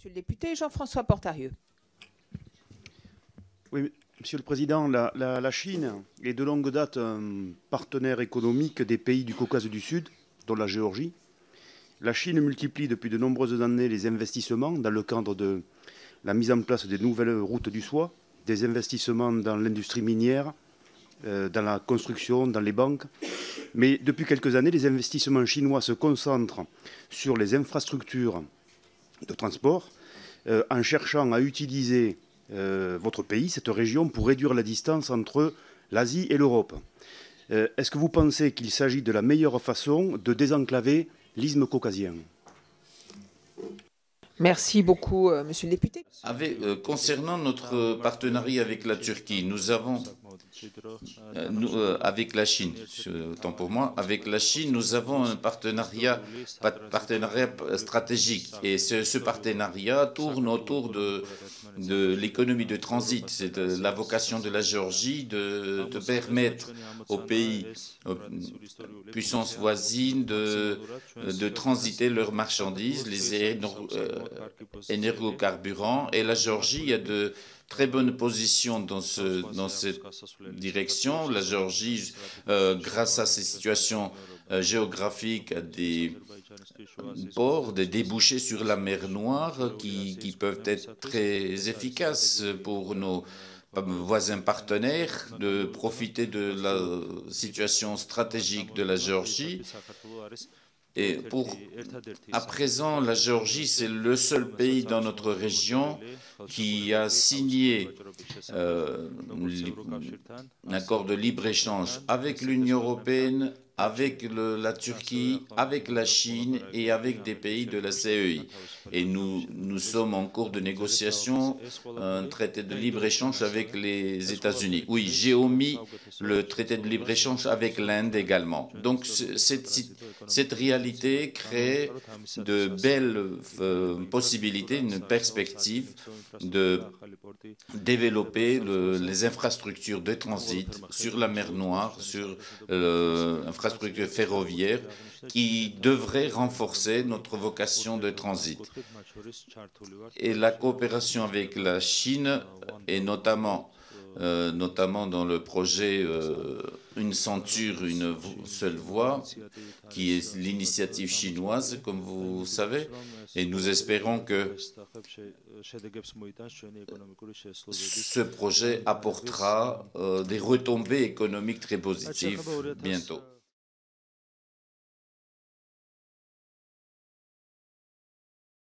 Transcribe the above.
Monsieur le député Jean-François Portarieu. Oui, Monsieur le Président, la Chine est de longue date un partenaire économique des pays du Caucase du Sud, dont la Géorgie. La Chine multiplie depuis de nombreuses années les investissements dans le cadre de la mise en place des nouvelles routes du soie, des investissements dans l'industrie minière, dans la construction, dans les banques. Mais depuis quelques années, les investissements chinois se concentrent sur les infrastructures de transport, en cherchant à utiliser votre pays, cette région, pour réduire la distance entre l'Asie et l'Europe. Est-ce que vous pensez qu'il s'agit de la meilleure façon de désenclaver l'isthme caucasien? Merci beaucoup, Monsieur le député. Concernant notre partenariat avec la Turquie, nous avons, avec la Chine, autant pour moi, avec la Chine, nous avons un partenariat stratégique. Et ce partenariat tourne autour de l'économie de transit. C'est la vocation de la Géorgie de permettre aux pays, aux puissances voisines, de transiter leurs marchandises, les énergocarburants. Et la Géorgie a de très bonnes positions dans cette direction. La Géorgie, grâce à ses situations géographiques, a des ports, des débouchés sur la mer Noire qui peuvent être très efficaces pour nos voisins partenaires de profiter de la situation stratégique de la Géorgie. Et à présent, la Géorgie, c'est le seul pays dans notre région qui a signé un accord de libre-échange avec l'Union européenne, avec la Turquie, avec la Chine et avec des pays de la CEI. Et nous sommes en cours de négociation un traité de libre-échange avec les États-Unis. Oui, j'ai omis le traité de libre-échange avec l'Inde également. Donc cette réalité crée de belles possibilités, une perspective de développer les infrastructures de transit sur la mer Noire, sur l'infrastructure ferroviaire qui devrait renforcer notre vocation de transit. Et la coopération avec la Chine, et notamment dans le projet Une ceinture, une seule voie, qui est l'initiative chinoise, comme vous savez, et nous espérons que ce projet apportera des retombées économiques très positives bientôt.